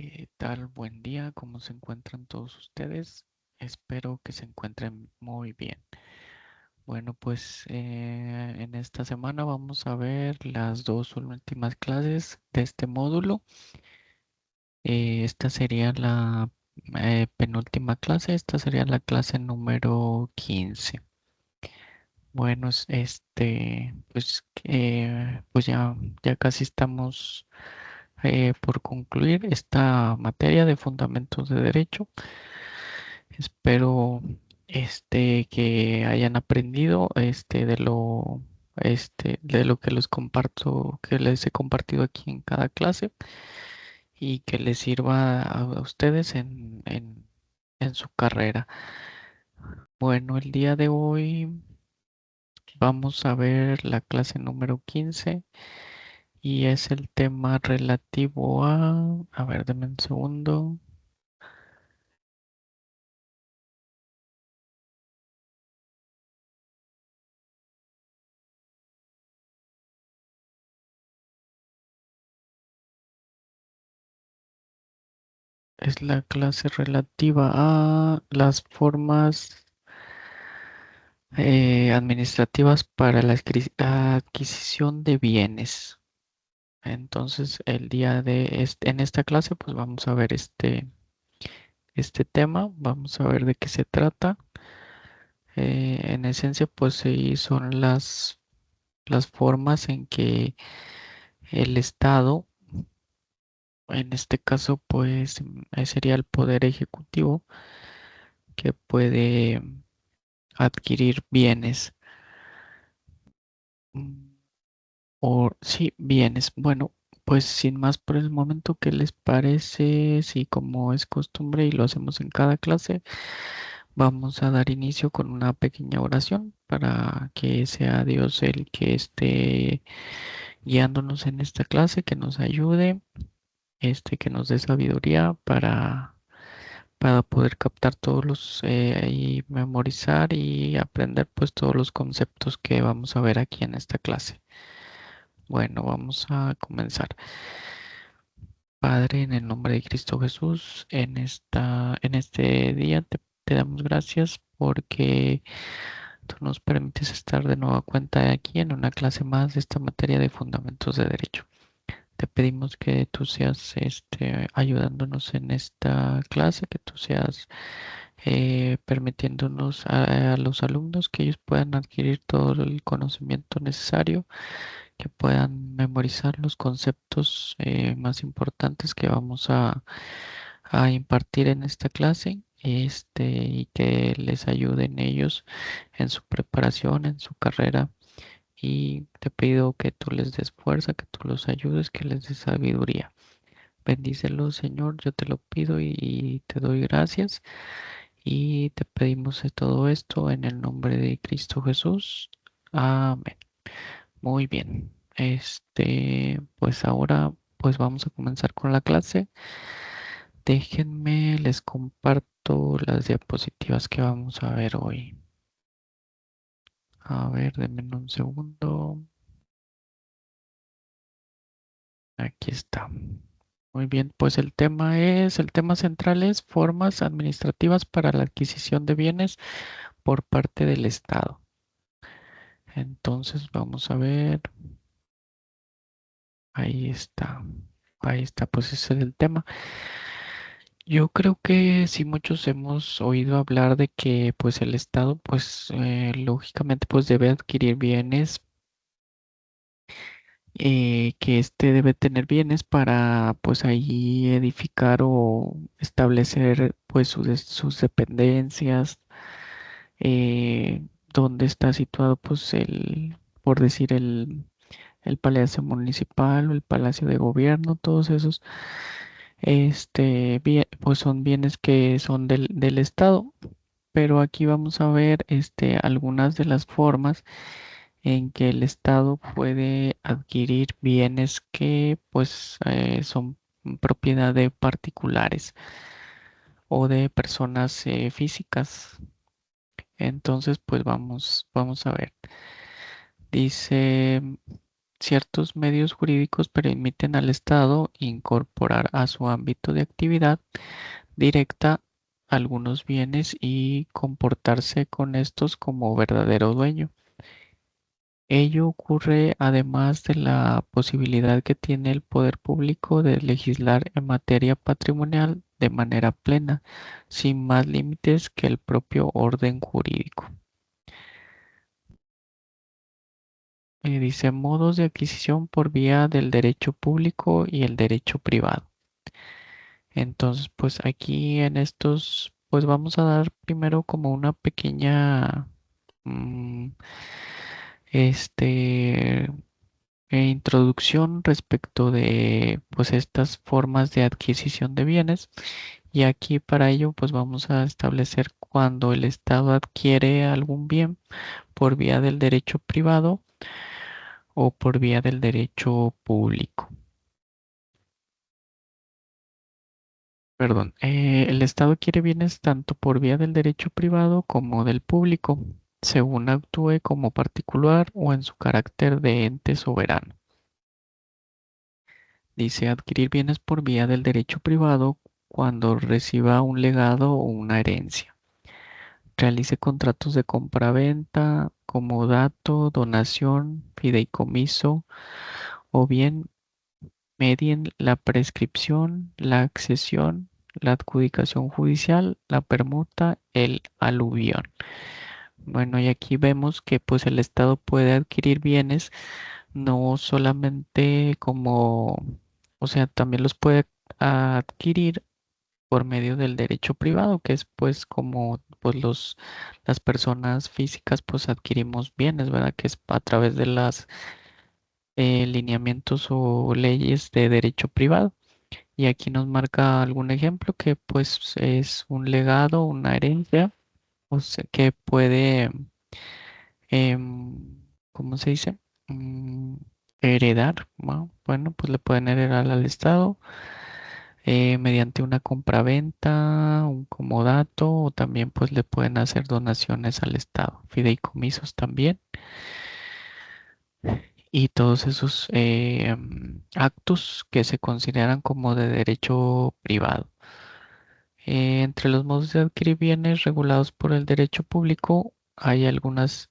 ¿Qué tal? Buen día, ¿cómo se encuentran todos ustedes? Espero que se encuentren muy bien. Bueno, pues en esta semana vamos a ver las dos últimas clases de este módulo. Esta sería la penúltima clase, esta sería la clase número 15. Bueno, pues ya casi estamos por concluir esta materia de fundamentos de derecho. Espero que hayan aprendido de lo que les comparto, que les he compartido aquí en cada clase y que les sirva a ustedes en su carrera. Bueno, el día de hoy vamos a ver la clase número 15 y es el tema relativo a ver, denme un segundo. Es la clase relativa a las formas administrativas para la adquisición de bienes. Entonces, en esta clase, pues vamos a ver este tema, vamos a ver de qué se trata. En esencia, pues sí, son las formas en que el Estado, en este caso, pues sería el poder ejecutivo que puede adquirir bienes. Mm, O sí, bienes. Bueno, pues sin más por el momento, ¿qué les parece? Si como es costumbre y lo hacemos en cada clase, vamos a dar inicio con una pequeña oración para que sea Dios el que esté guiándonos en esta clase, que nos ayude, que nos dé sabiduría para poder captar todos y memorizar y aprender pues todos los conceptos que vamos a ver aquí en esta clase. Bueno, vamos a comenzar. Padre, en el nombre de Cristo Jesús, en este día te damos gracias porque tú nos permites estar de nueva cuenta aquí en una clase más de esta materia de fundamentos de derecho. Te pedimos que tú seas ayudándonos en esta clase, que tú seas permitiéndonos a los alumnos que ellos puedan adquirir todo el conocimiento necesario, que puedan memorizar los conceptos más importantes que vamos a impartir en esta clase, y que les ayuden ellos en su preparación, en su carrera. Y te pido que tú les des fuerza, que tú los ayudes, que les des sabiduría. Bendícelos, Señor, yo te lo pido y te doy gracias. Y te pedimos de todo esto en el nombre de Cristo Jesús. Amén. Muy bien. Pues ahora, pues vamos a comenzar con la clase. Déjenme, les comparto las diapositivas que vamos a ver hoy. A ver, denme un segundo. Aquí está. Muy bien, pues el tema central es formas administrativas para la adquisición de bienes por parte del Estado. Entonces vamos a ver. Ahí está. Ahí está, pues ese es el tema. Yo creo que sí muchos hemos oído hablar de que pues el Estado pues lógicamente pues debe adquirir bienes, que debe tener bienes para pues ahí edificar o establecer pues sus dependencias, donde está situado pues por decir el Palacio Municipal o el Palacio de Gobierno, todos esos pues son bienes que son del Estado. Pero aquí vamos a ver algunas de las formas en que el Estado puede adquirir bienes que pues son propiedad de particulares o de personas físicas. Entonces, pues vamos a ver. Dice. ciertos medios jurídicos permiten al Estado incorporar a su ámbito de actividad directa algunos bienes y comportarse con estos como verdadero dueño. Ello ocurre además de la posibilidad que tiene el poder público de legislar en materia patrimonial de manera plena, sin más límites que el propio orden jurídico. Dice modos de adquisición por vía del derecho público y el derecho privado. Entonces, pues aquí en estos, pues vamos a dar primero como una pequeña, mm, este, introducción respecto de, pues estas formas de adquisición de bienes. Y aquí para ello, pues vamos a establecer cuando el Estado adquiere algún bien por vía del derecho privado o por vía del derecho público. Perdón, el Estado adquiere bienes tanto por vía del derecho privado como del público, según actúe como particular o en su carácter de ente soberano. Dice adquirir bienes por vía del derecho privado cuando reciba un legado o una herencia. Realice contratos de compra-venta, comodato, donación, fideicomiso o bien medien la prescripción, la accesión, la adjudicación judicial, la permuta, el aluvión. Bueno, y aquí vemos que pues el Estado puede adquirir bienes no solamente como, o sea, también los puede adquirir por medio del derecho privado, que es pues como pues las personas físicas pues adquirimos bienes, ¿verdad? Que es a través de las lineamientos o leyes de derecho privado. Y aquí nos marca algún ejemplo que pues es un legado, una herencia, o sea, que puede, ¿cómo se dice? Mm, heredar, ¿no? Bueno, pues le pueden heredar al Estado mediante una compraventa, un comodato, o también pues le pueden hacer donaciones al Estado, fideicomisos también, y todos esos actos que se consideran como de derecho privado. Entre los modos de adquirir bienes regulados por el derecho público hay algunos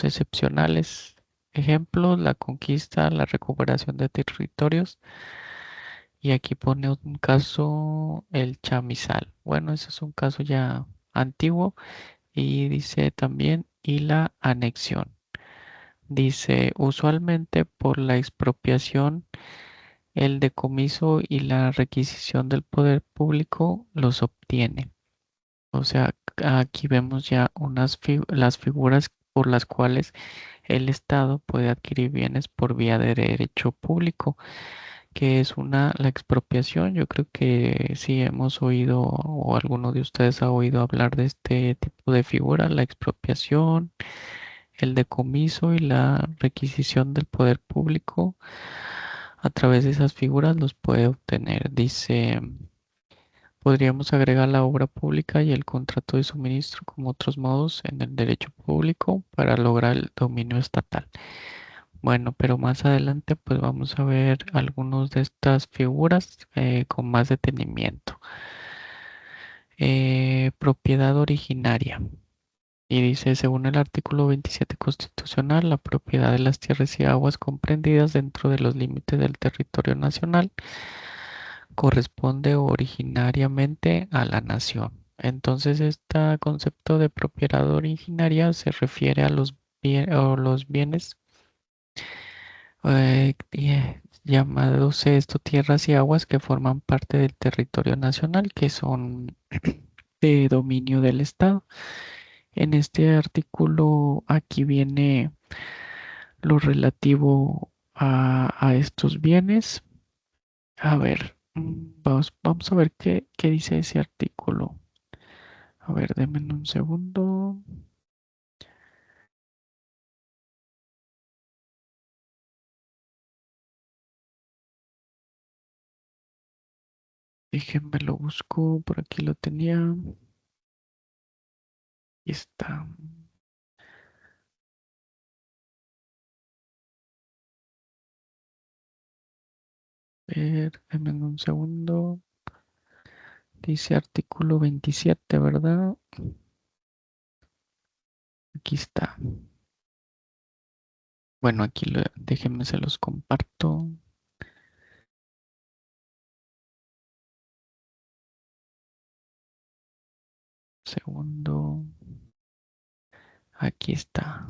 excepcionales. Ejemplos, la conquista, la recuperación de territorios. Y aquí pone un caso, el chamizal. Bueno, ese es un caso ya antiguo. Y dice también, y la anexión. Dice, usualmente por la expropiación, el decomiso y la requisición del poder público los obtiene. O sea, aquí vemos ya las figuras por las cuales el Estado puede adquirir bienes por vía de derecho público, que es la expropiación. Yo creo que sí hemos oído o alguno de ustedes ha oído hablar de este tipo de figura, la expropiación, el decomiso y la requisición del poder público. A través de esas figuras los puede obtener. Dice, podríamos agregar la obra pública y el contrato de suministro como otros modos en el derecho público para lograr el dominio estatal. Bueno, pero más adelante pues vamos a ver algunas de estas figuras con más detenimiento. Propiedad originaria. Y dice, según el artículo 27 constitucional, la propiedad de las tierras y aguas comprendidas dentro de los límites del territorio nacional corresponde originariamente a la nación. Entonces, este concepto de propiedad originaria se refiere a los bienes llamados esto tierras y aguas que forman parte del territorio nacional, que son de dominio del Estado. En este artículo aquí viene lo relativo a estos bienes. A ver, vamos a ver qué dice ese artículo. A ver, denme un segundo. Déjenme lo busco. Por aquí lo tenía. Y está. ver, denme un segundo. Dice artículo 27, ¿verdad? Aquí está. Bueno, aquí déjenme se los comparto. Segundo. Aquí está.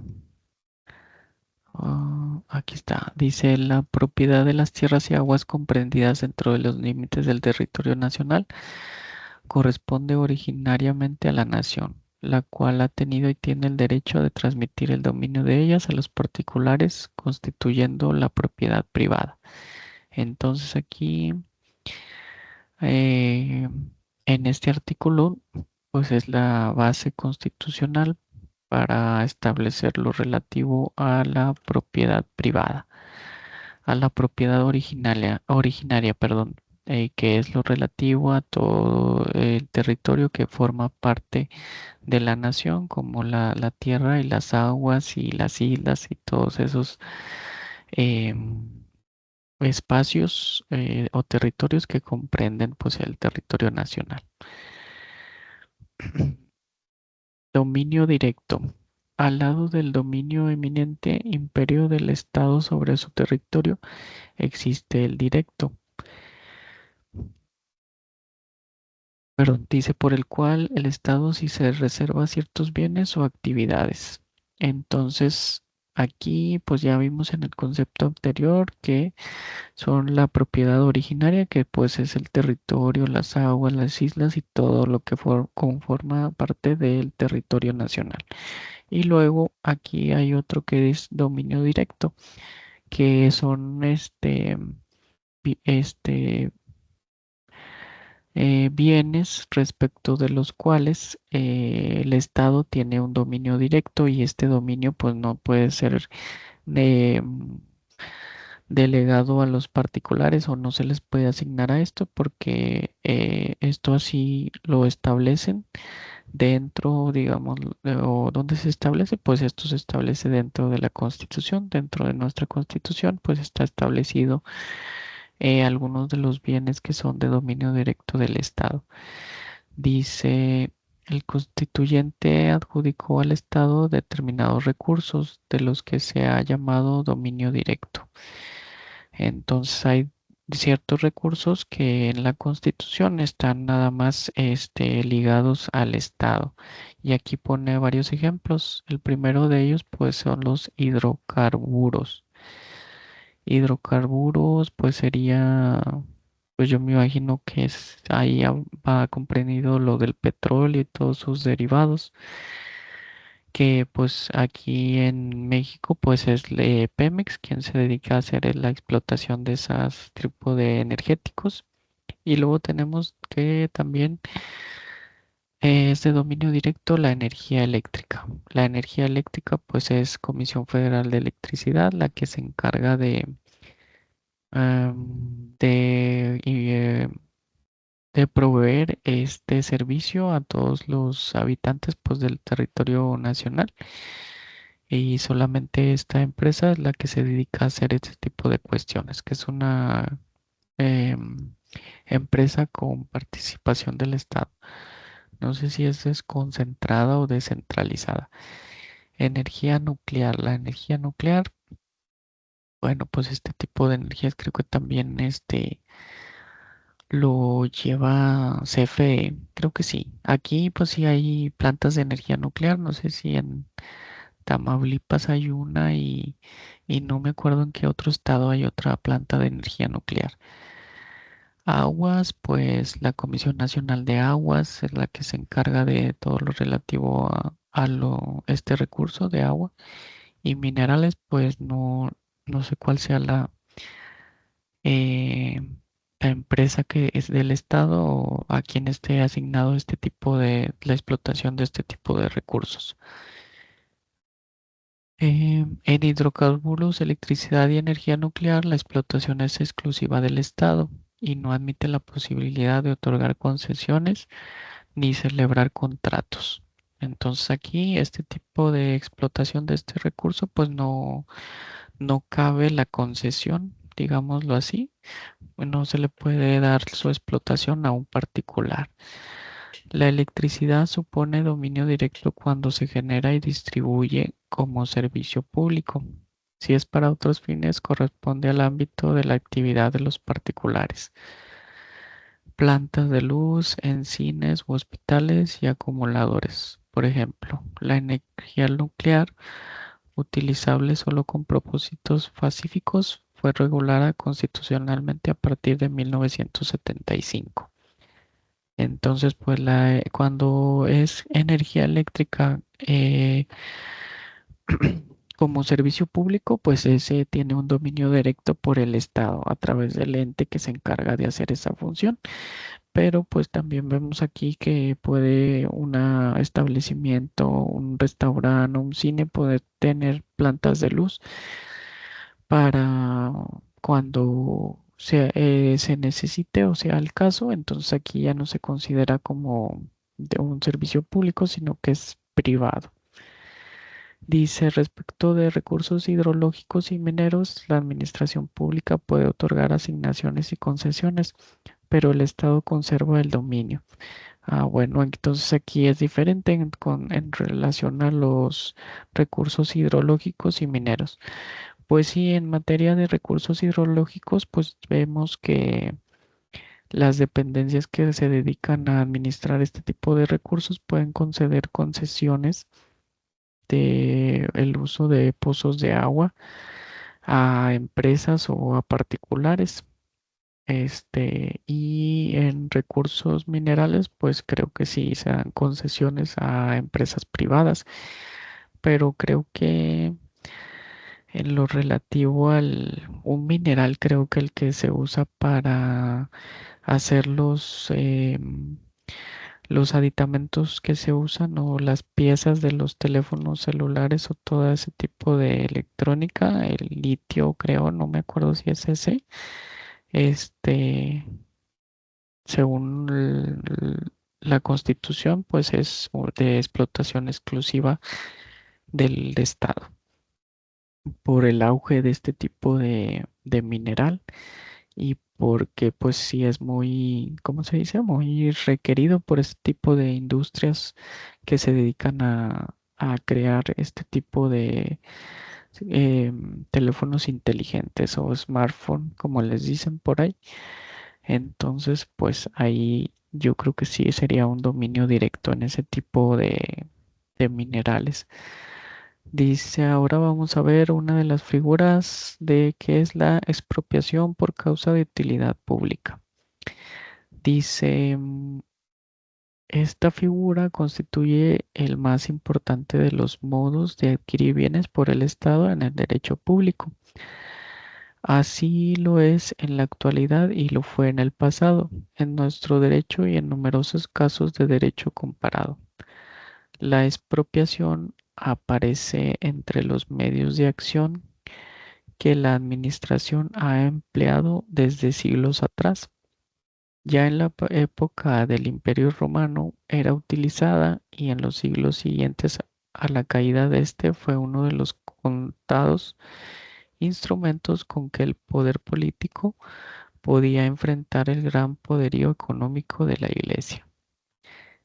Aquí está. Dice la propiedad de las tierras y aguas comprendidas dentro de los límites del territorio nacional corresponde originariamente a la nación, la cual ha tenido y tiene el derecho de transmitir el dominio de ellas a los particulares, constituyendo la propiedad privada. Entonces aquí, eh, en este artículo, pues es la base constitucional para establecer lo relativo a la propiedad privada, a la propiedad originaria, perdón, que es lo relativo a todo el territorio que forma parte de la nación, como la tierra y las aguas y las islas y todos esos espacios o territorios que comprenden pues el territorio nacional. Dominio directo. Al lado del dominio eminente imperio del Estado sobre su territorio existe el directo, perdón, dice por el cual el Estado si se reserva ciertos bienes o actividades. Entonces, aquí pues ya vimos en el concepto anterior que son la propiedad originaria, que pues es el territorio, las aguas, las islas y todo lo que conforma parte del territorio nacional. Y luego aquí hay otro que es dominio directo, que son este bienes respecto de los cuales el Estado tiene un dominio directo y este dominio pues no puede ser eh, delegado a los particulares o no se les puede asignar a esto porque esto así lo establecen dentro, digamos, o donde se establece, pues esto se establece dentro de la Constitución, dentro de nuestra Constitución, pues está establecido algunos de los bienes que son de dominio directo del Estado. Dice, el constituyente adjudicó al Estado determinados recursos de los que se ha llamado dominio directo. Entonces hay ciertos recursos que en la Constitución están nada más ligados al Estado. Y aquí pone varios ejemplos. El primero de ellos pues son los hidrocarburos. Hidrocarburos pues sería, pues yo me imagino que es, ahí va comprendido lo del petróleo y todos sus derivados, que pues aquí en México pues es Pemex quien se dedica a hacer la explotación de esos tipos de energéticos. Y luego tenemos que también es de dominio directo la energía eléctrica. La energía eléctrica pues es Comisión Federal de Electricidad la que se encarga de proveer este servicio a todos los habitantes pues, del territorio nacional. Y solamente esta empresa es la que se dedica a hacer este tipo de cuestiones, que es una em, empresa con participación del Estado. No sé si es desconcentrada o descentralizada. Energía nuclear. La energía nuclear, bueno, pues este tipo de energías creo que también lo lleva CFE, creo que sí. Aquí pues sí hay plantas de energía nuclear, no sé si en Tamaulipas hay una y no me acuerdo en qué otro estado hay otra planta de energía nuclear. Aguas, pues la Comisión Nacional de Aguas es la que se encarga de todo lo relativo este recurso de agua. Y minerales, pues no sé cuál sea eh, la empresa que es del Estado o a quien esté asignado este tipo de la explotación de este tipo de recursos. En hidrocarburos, electricidad y energía nuclear, la explotación es exclusiva del Estado y no admite la posibilidad de otorgar concesiones ni celebrar contratos. Entonces aquí este tipo de explotación de este recurso pues no cabe la concesión, digámoslo así, no se le puede dar su explotación a un particular. La electricidad supone dominio directo cuando se genera y distribuye como servicio público. Si es para otros fines, corresponde al ámbito de la actividad de los particulares. Plantas de luz en cines u hospitales y acumuladores. Por ejemplo, la energía nuclear, utilizable solo con propósitos pacíficos, fue regulada constitucionalmente a partir de 1975. Entonces, pues cuando es energía eléctrica como servicio público, pues ese tiene un dominio directo por el Estado a través del ente que se encarga de hacer esa función. Pero pues también vemos aquí que puede un establecimiento, un restaurante, un cine poder tener plantas de luz para cuando se necesite o sea el caso. Entonces aquí ya no se considera como de un servicio público, sino que es privado. Dice, respecto de recursos hidrológicos y mineros, la administración pública puede otorgar asignaciones y concesiones, pero el Estado conserva el dominio. Bueno, entonces aquí es diferente en relación a los recursos hidrológicos y mineros. Pues sí, en materia de recursos hidrológicos, pues vemos que las dependencias que se dedican a administrar este tipo de recursos pueden conceder concesiones de el uso de pozos de agua a empresas o a particulares. Y en recursos minerales, pues creo que sí se dan concesiones a empresas privadas, pero creo que en lo relativo al un mineral, creo que el que se usa para hacer los aditamentos que se usan o las piezas de los teléfonos celulares o todo ese tipo de electrónica, el litio, creo, no me acuerdo si es ese, este, según la Constitución, pues es de explotación exclusiva del Estado por el auge de este tipo de mineral y porque pues sí es muy, ¿cómo se dice? Muy requerido por este tipo de industrias que se dedican a crear este tipo de teléfonos inteligentes o smartphone, como les dicen por ahí. Entonces, pues ahí yo creo que sí sería un dominio directo en ese tipo de minerales. Dice, ahora vamos a ver una de las figuras de qué es la expropiación por causa de utilidad pública. Dice, esta figura constituye el más importante de los modos de adquirir bienes por el Estado en el derecho público. Así lo es en la actualidad y lo fue en el pasado, en nuestro derecho y en numerosos casos de derecho comparado. La expropiación aparece entre los medios de acción que la administración ha empleado desde siglos atrás. Ya en la época del Imperio Romano era utilizada y en los siglos siguientes a la caída de este fue uno de los contados instrumentos con que el poder político podía enfrentar el gran poderío económico de la Iglesia.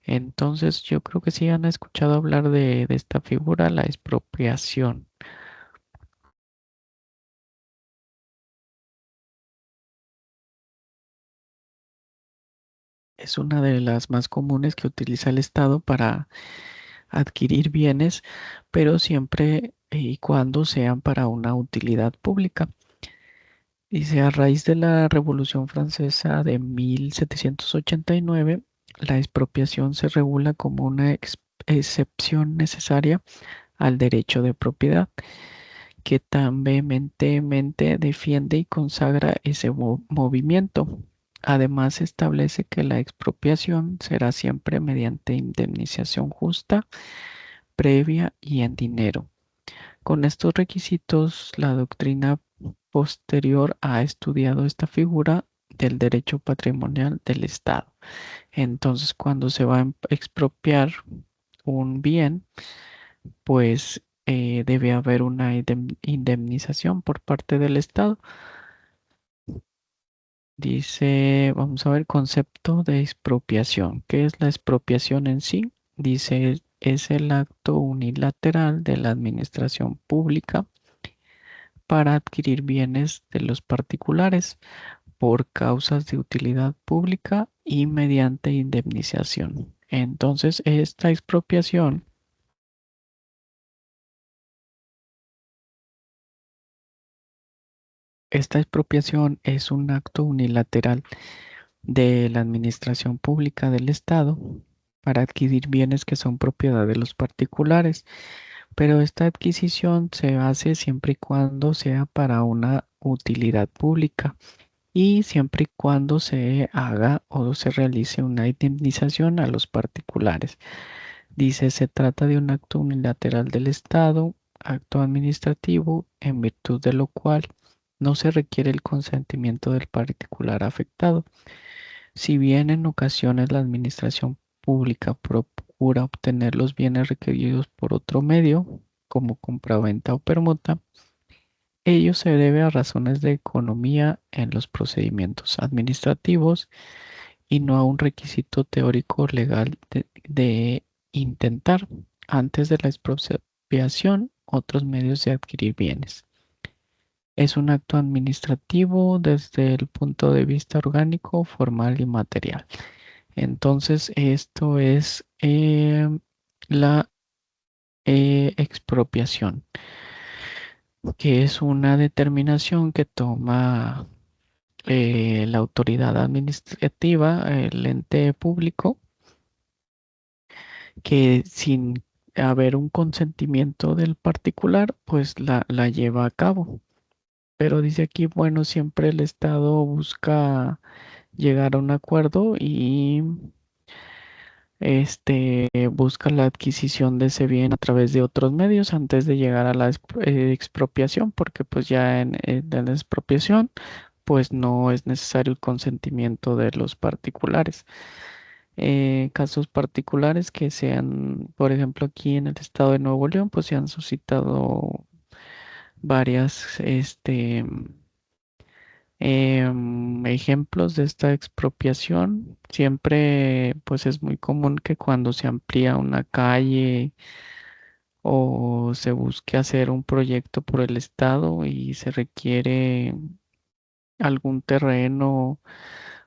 Entonces yo creo que sí han escuchado hablar de esta figura, la expropiación. Es una de las más comunes que utiliza el Estado para adquirir bienes, pero siempre y cuando sean para una utilidad pública. Dice, a raíz de la Revolución Francesa de 1789, la expropiación se regula como una excepción necesaria al derecho de propiedad, que tan vehementemente defiende y consagra ese movimiento. Además, establece que la expropiación será siempre mediante indemnización justa, previa y en dinero. Con estos requisitos, la doctrina posterior ha estudiado esta figura del derecho patrimonial del Estado. Entonces, cuando se va a expropiar un bien, pues debe haber una indemnización por parte del Estado. Dice, vamos a ver, concepto de expropiación. ¿Qué es la expropiación en sí? Dice, es el acto unilateral de la administración pública para adquirir bienes de los particulares por causas de utilidad pública y mediante indemnización. Entonces, esta expropiación es un acto unilateral de la administración pública del Estado para adquirir bienes que son propiedad de los particulares, pero esta adquisición se hace siempre y cuando sea para una utilidad pública y siempre y cuando se haga o se realice una indemnización a los particulares. Dice, se trata de un acto unilateral del Estado, acto administrativo, en virtud de lo cual no se requiere el consentimiento del particular afectado. Si bien en ocasiones la administración pública procura obtener los bienes requeridos por otro medio, como compraventa o permuta, ello se debe a razones de economía en los procedimientos administrativos y no a un requisito teórico legal de intentar antes de la expropiación otros medios de adquirir bienes. Es un acto administrativo desde el punto de vista orgánico, formal y material. Entonces, esto es la expropiación, que es una determinación que toma la autoridad administrativa, el ente público, que sin haber un consentimiento del particular, pues la lleva a cabo. Pero dice aquí, bueno, siempre el Estado busca llegar a un acuerdo y busca la adquisición de ese bien a través de otros medios antes de llegar a la expropiación, porque pues ya en la expropiación pues no es necesario el consentimiento de los particulares. Casos particulares que sean, por ejemplo, aquí en el estado de Nuevo León, pues se han suscitado varias, ejemplos de esta expropiación. Siempre, pues es muy común que cuando se amplía una calle o se busque hacer un proyecto por el estado y se requiere algún terreno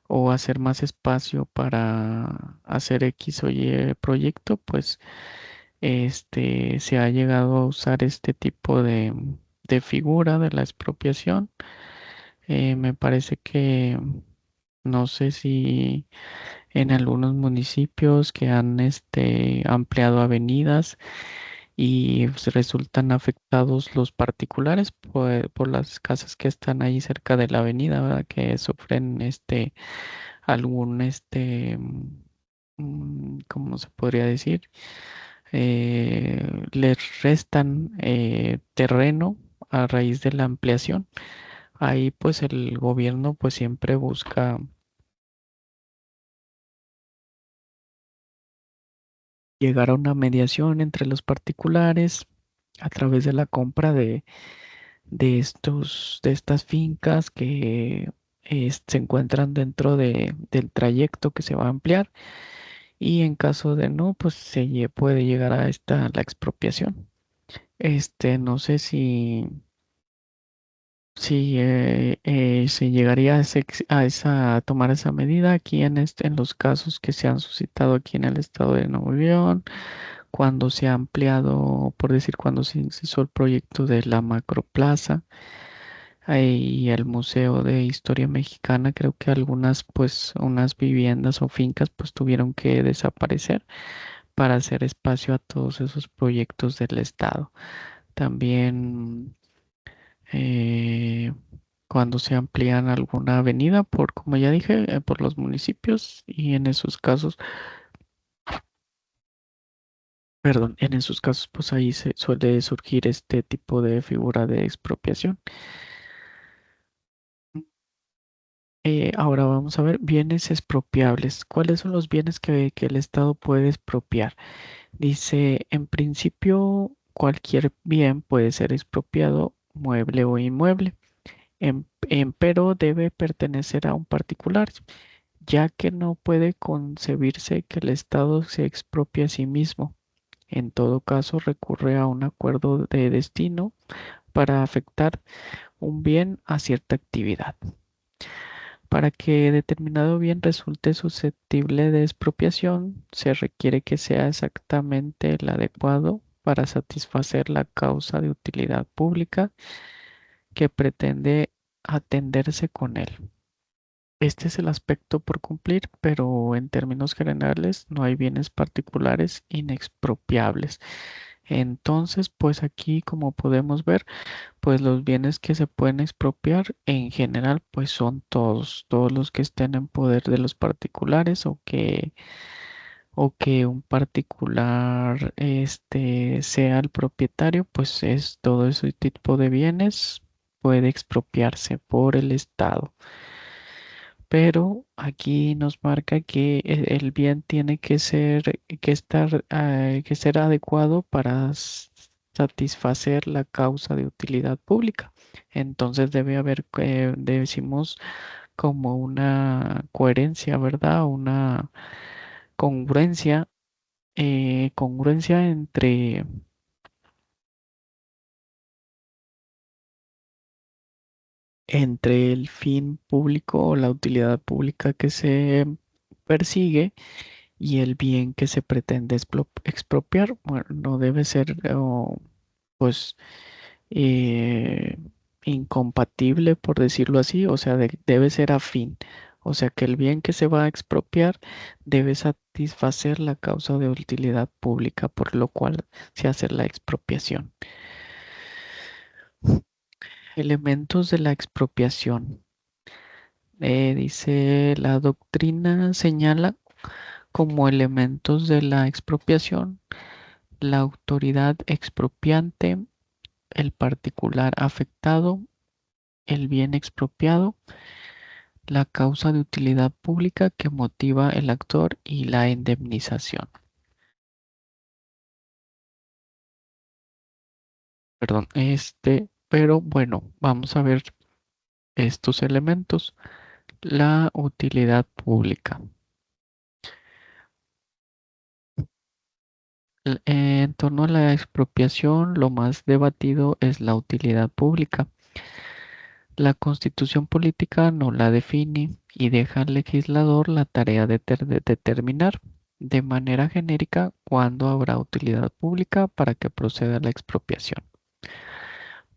o hacer más espacio para hacer X o Y proyecto, pues se ha llegado a usar este tipo de figura de la expropiación. Me parece que no sé si en algunos municipios que han ampliado avenidas y pues, resultan afectados los particulares por las casas que están ahí cerca de la avenida, ¿verdad? Que sufren algún ¿cómo se podría decir? Les restan terreno a raíz de la ampliación. Ahí pues el gobierno pues siempre busca llegar a una mediación entre los particulares a través de la compra de estas fincas que se encuentran dentro del trayecto que se va a ampliar y en caso de no, pues puede llegar a la expropiación. No sé si se llegaría a tomar esa medida aquí en los casos que se han suscitado aquí en el estado de Nuevo León, cuando se ha ampliado, por decir, cuando se hizo el proyecto de la Macroplaza y el Museo de Historia Mexicana, creo que algunas, pues, unas viviendas o fincas, pues, tuvieron que desaparecer para hacer espacio a todos esos proyectos del estado. También eh, cuando se amplían alguna avenida por, como ya dije, por los municipios y en esos casos, perdón, en esos casos pues ahí se suele surgir este tipo de figura de expropiación. Ahora vamos a ver bienes expropiables. ¿Cuáles son los bienes que el Estado puede expropiar? Dice, en principio, cualquier bien puede ser expropiado, mueble o inmueble. Pero debe pertenecer a un particular, ya que no puede concebirse que el Estado se expropie a sí mismo. En todo caso, recurre a un acuerdo de destino para afectar un bien a cierta actividad. Para que determinado bien resulte susceptible de expropiación, se requiere que sea exactamente el adecuado para satisfacer la causa de utilidad pública que pretende atenderse con él. Este es el aspecto por cumplir, pero en términos generales no hay bienes particulares inexpropiables. Entonces, pues aquí, como podemos ver, pues los bienes que se pueden expropiar en general, pues son todos los que estén en poder de los particulares o que un particular sea el propietario, pues es todo ese tipo de bienes puede expropiarse por el Estado. Pero aquí nos marca que el bien tiene que ser adecuado para satisfacer la causa de utilidad pública. Entonces debe haber, decimos, como una coherencia, ¿verdad? Una congruencia, congruencia entre el fin público o la utilidad pública que se persigue y el bien que se pretende expropiar. Bueno, no debe ser pues eh, incompatible, por decirlo así, o sea, debe ser afín. O sea, que el bien que se va a expropiar debe satisfacer la causa de utilidad pública, por lo cual se hace la expropiación. Elementos de la expropiación. Dice la doctrina señala como elementos de la expropiación la autoridad expropiante, el particular afectado, el bien expropiado, la causa de utilidad pública que motiva el actor y la indemnización. Perdón, pero bueno, vamos a ver estos elementos. La utilidad pública. En torno a la expropiación, lo más debatido es la utilidad pública. La Constitución política no la define y deja al legislador la tarea de determinar de manera genérica cuándo habrá utilidad pública para que proceda la expropiación.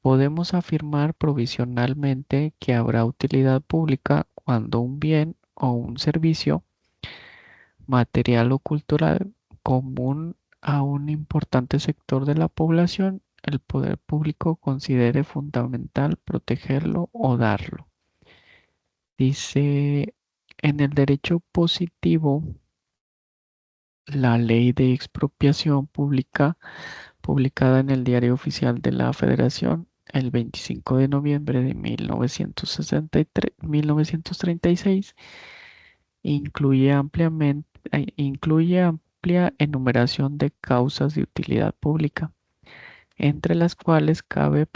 Podemos afirmar provisionalmente que habrá utilidad pública cuando un bien o un servicio material o cultural común a un importante sector de la población, el poder público considere fundamental protegerlo o darlo. Dice, en el derecho positivo, la ley de expropiación pública, publicada en el Diario Oficial de la Federación el 25 de noviembre de 1936, incluye amplia enumeración de causas de utilidad pública, entre las cuales cabe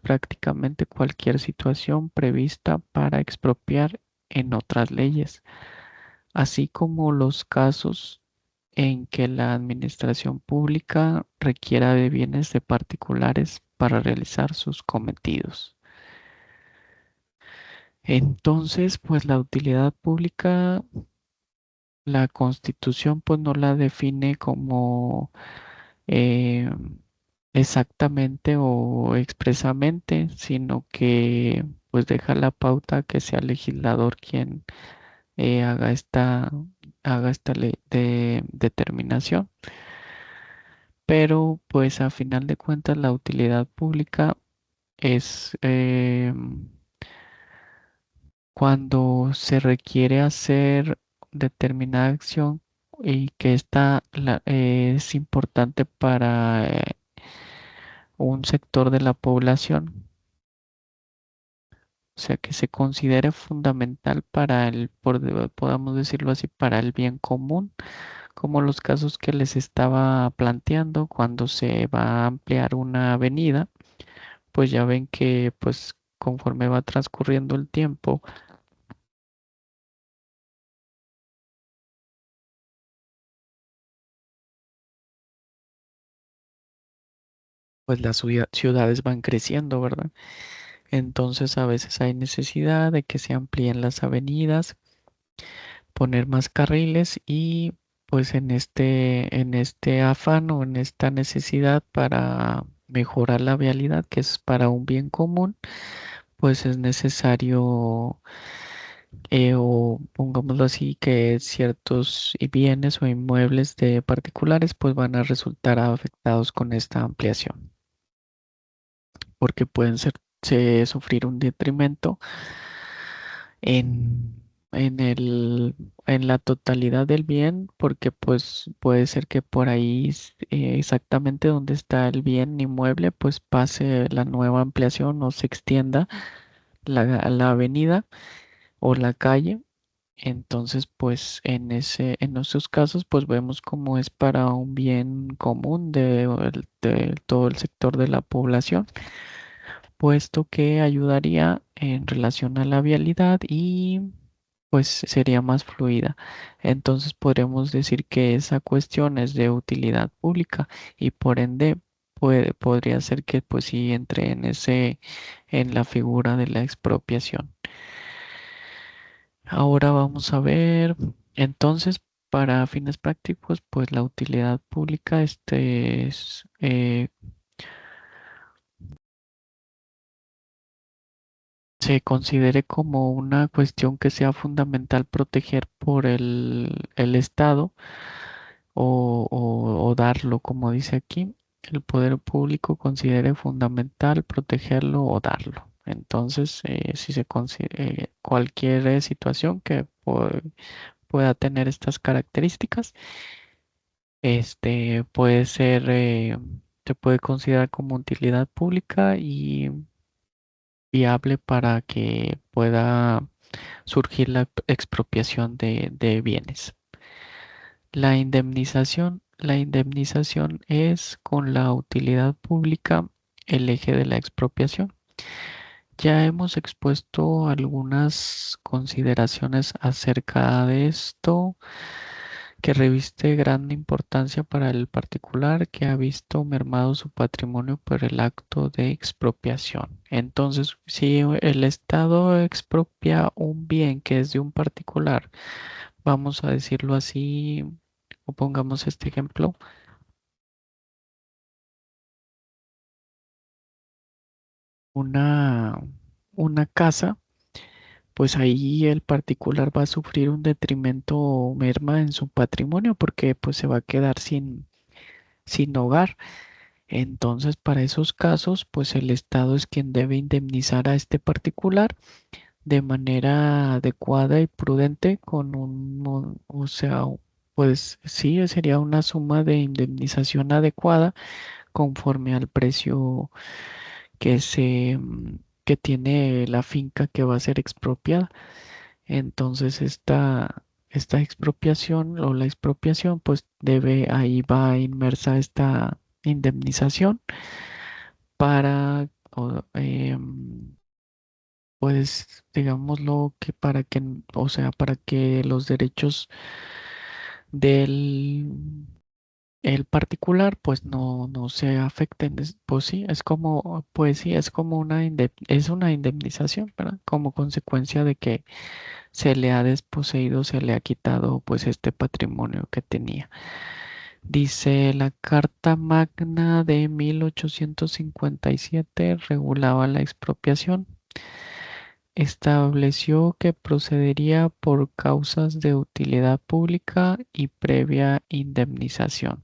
prácticamente cualquier situación prevista para expropiar en otras leyes, así como los casos en que la administración pública requiera de bienes de particulares para realizar sus cometidos. Entonces, pues la utilidad pública, la Constitución pues no la define como eh, exactamente o expresamente, sino que pues deja la pauta que sea el legislador quien eh, haga esta, haga esta determinación. Pero pues a final de cuentas la utilidad pública es cuando se requiere hacer determinada acción y que es importante para un sector de la población, o sea, que se considere fundamental para podamos decirlo así, para el bien común, como los casos que les estaba planteando cuando se va a ampliar una avenida, pues ya ven que pues conforme va transcurriendo el tiempo, pues las ciudades van creciendo, ¿verdad? Entonces a veces hay necesidad de que se amplíen las avenidas, poner más carriles y pues en este afán o en esta necesidad para mejorar la vialidad, que es para un bien común, pues es necesario, o pongámoslo así, que ciertos bienes o inmuebles de particulares pues van a resultar afectados con esta ampliación, porque pueden sufrir un detrimento en en la totalidad del bien, porque pues puede ser que por ahí exactamente donde está el bien inmueble, pues pase la nueva ampliación o se extienda la avenida o la calle. Entonces, pues en esos casos, pues vemos cómo es para un bien común de todo el sector de la población, puesto que ayudaría en relación a la vialidad y pues sería más fluida. Entonces podremos decir que esa cuestión es de utilidad pública y por ende podría ser que pues sí entre en la figura de la expropiación. Ahora vamos a ver, entonces, para fines prácticos, pues la utilidad pública se considere como una cuestión que sea fundamental proteger por el Estado o darlo, como dice aquí, el poder público considere fundamental protegerlo o darlo. Entonces, si se considera cualquier situación que pueda tener estas características, puede ser, se puede considerar como utilidad pública y viable para que pueda surgir la expropiación de bienes. La indemnización es con la utilidad pública el eje de la expropiación. Ya hemos expuesto algunas consideraciones acerca de esto que reviste gran importancia para el particular que ha visto mermado su patrimonio por el acto de expropiación. Entonces, si el Estado expropia un bien que es de un particular, vamos a decirlo así, o pongamos este ejemplo, una, una casa, pues ahí el particular va a sufrir un detrimento o merma en su patrimonio porque pues se va a quedar sin hogar. Entonces, para esos casos, pues el Estado es quien debe indemnizar a este particular de manera adecuada y prudente con o sea, pues sí, sería una suma de indemnización adecuada conforme al precio que que tiene la finca que va a ser expropiada. Entonces, esta expropiación o la expropiación, pues ahí va inmersa esta indemnización para, pues, digámoslo que para que, o sea, para que los derechos del el particular, pues no se afecten. Pues sí, es como, pues sí, es como es una indemnización, ¿verdad? Como consecuencia de que se le ha desposeído, se le ha quitado, pues, este patrimonio que tenía. Dice, la Carta Magna de 1857 regulaba la expropiación. Estableció que procedería por causas de utilidad pública y previa indemnización.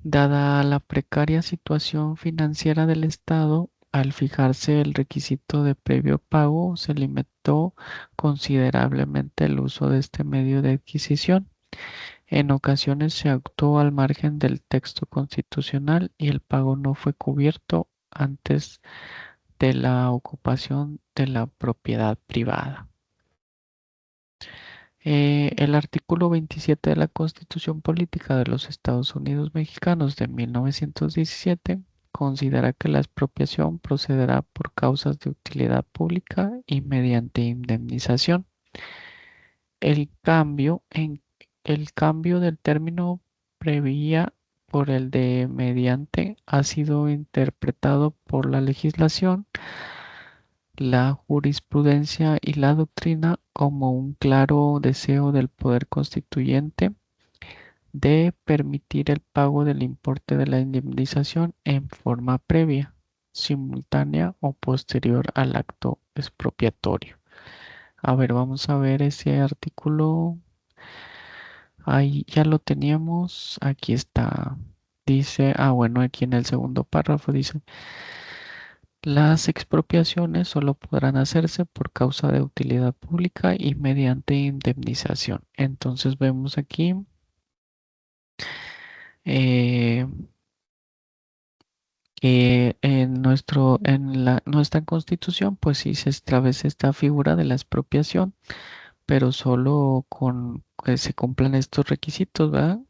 Dada la precaria situación financiera del Estado, al fijarse el requisito de previo pago, se limitó considerablemente el uso de este medio de adquisición. En ocasiones se actuó al margen del texto constitucional y el pago no fue cubierto antes de la ocupación de la propiedad privada. El artículo 27 de la Constitución Política de los Estados Unidos Mexicanos de 1917 considera que la expropiación procederá por causas de utilidad pública y mediante indemnización. El cambio en el cambio del término previa por el de mediante ha sido interpretado por la legislación, la jurisprudencia y la doctrina como un claro deseo del poder constituyente de permitir el pago del importe de la indemnización en forma previa, simultánea o posterior al acto expropiatorio. A ver, vamos a ver ese artículo. Ahí ya lo teníamos. Aquí está. Dice, bueno, aquí en el segundo párrafo dice, las expropiaciones solo podrán hacerse por causa de utilidad pública y mediante indemnización. Entonces vemos aquí eh, que nuestra constitución, pues sí se establece esta figura de la expropiación, pero solo con que se cumplan estos requisitos, ¿verdad?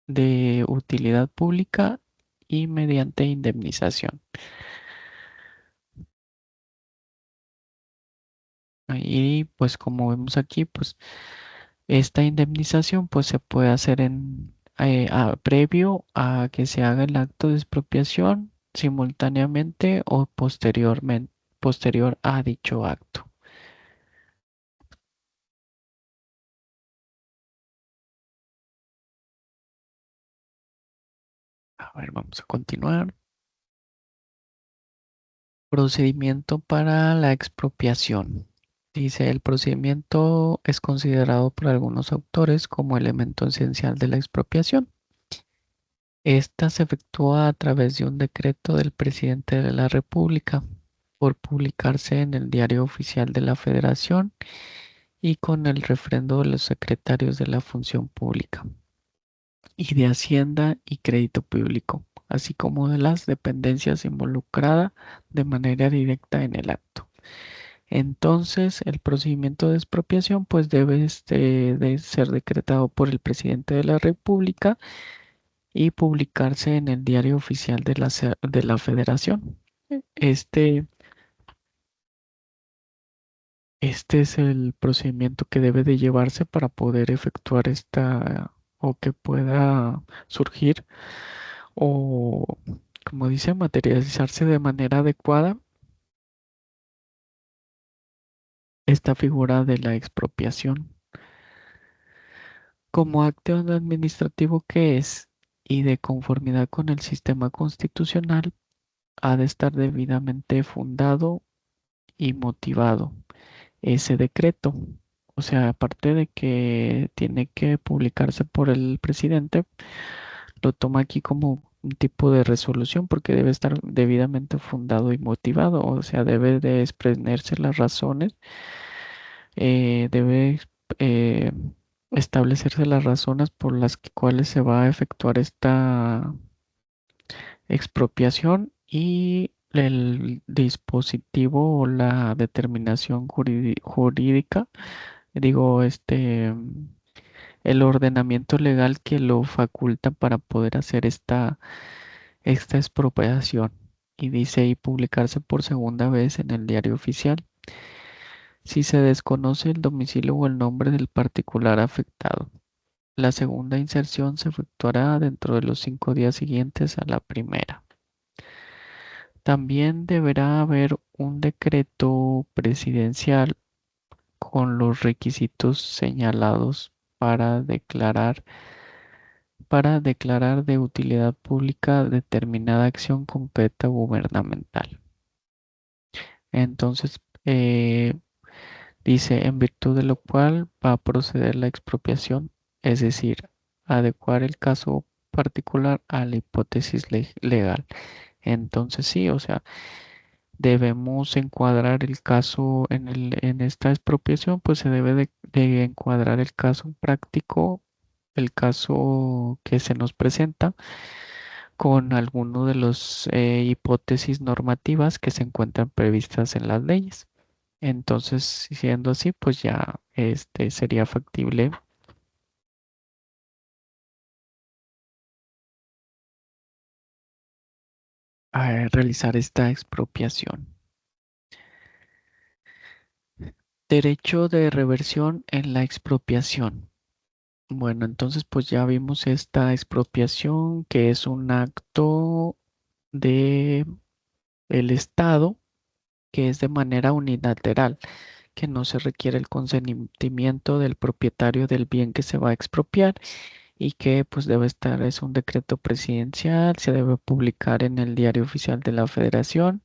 De utilidad pública y mediante indemnización. Y pues como vemos aquí, pues esta indemnización pues se puede hacer previo a que se haga el acto de expropiación, simultáneamente o posteriormente, posterior a dicho acto. A ver, vamos a continuar. Procedimiento para la expropiación. Dice, el procedimiento es considerado por algunos autores como elemento esencial de la expropiación. Esta se efectúa a través de un decreto del presidente de la República por publicarse en el Diario Oficial de la Federación y con el refrendo de los secretarios de la Función Pública y de Hacienda y Crédito Público, así como de las dependencias involucradas de manera directa en el acto. Entonces, el procedimiento de expropiación pues debe de ser decretado por el presidente de la República y publicarse en el Diario Oficial de la Federación. Este, este es el procedimiento que debe de llevarse para poder efectuar esta o que pueda surgir o, como dice, materializarse de manera adecuada esta figura de la expropiación. Como acto administrativo que es y de conformidad con el sistema constitucional, ha de estar debidamente fundado y motivado ese decreto. O sea, aparte de que tiene que publicarse por el presidente, lo toma aquí como un tipo de resolución porque debe estar debidamente fundado y motivado. O sea, debe de exponerse las razones, debe eh, establecerse las razones por las cuales se va a efectuar esta expropiación y el dispositivo o la determinación jurídica, digo, el ordenamiento legal que lo faculta para poder hacer esta expropiación. Y dice y publicarse por segunda vez en el diario oficial si se desconoce el domicilio o el nombre del particular afectado. La segunda inserción se efectuará dentro de los 5 días siguientes a la primera. También deberá haber un decreto presidencial con los requisitos señalados para declarar de utilidad pública determinada acción concreta gubernamental. Entonces, dice, en virtud de lo cual va a proceder la expropiación, es decir, adecuar el caso particular a la hipótesis legal. Entonces, sí, o sea, debemos encuadrar el caso en esta expropiación, pues se debe de encuadrar el caso práctico, el caso que se nos presenta con alguno de los hipótesis normativas que se encuentran previstas en las leyes. Entonces, siendo así, pues ya sería factible. realizar esta expropiación. Derecho de reversión en la expropiación. Bueno, entonces pues ya vimos esta expropiación que es un acto de el Estado que es de manera unilateral, que no se requiere el consentimiento del propietario del bien que se va a expropiar y que pues debe estar, es un decreto presidencial, se debe publicar en el Diario Oficial de la Federación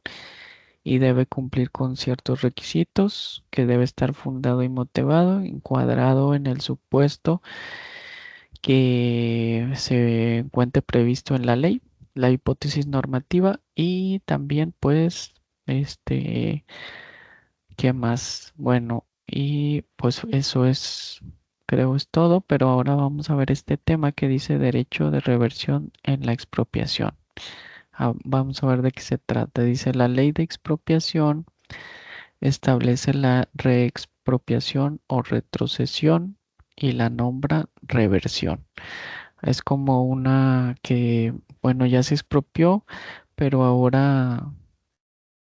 y debe cumplir con ciertos requisitos, que debe estar fundado y motivado, encuadrado en el supuesto que se encuentre previsto en la ley, la hipótesis normativa y también pues ¿qué más? Bueno, y pues eso es, creo es todo, pero ahora vamos a ver este tema que dice derecho de reversión en la expropiación. Vamos a ver de qué se trata. Dice la ley de expropiación establece la reexpropiación o retrocesión y la nombra reversión. Es como una que, bueno, ya se expropió, pero ahora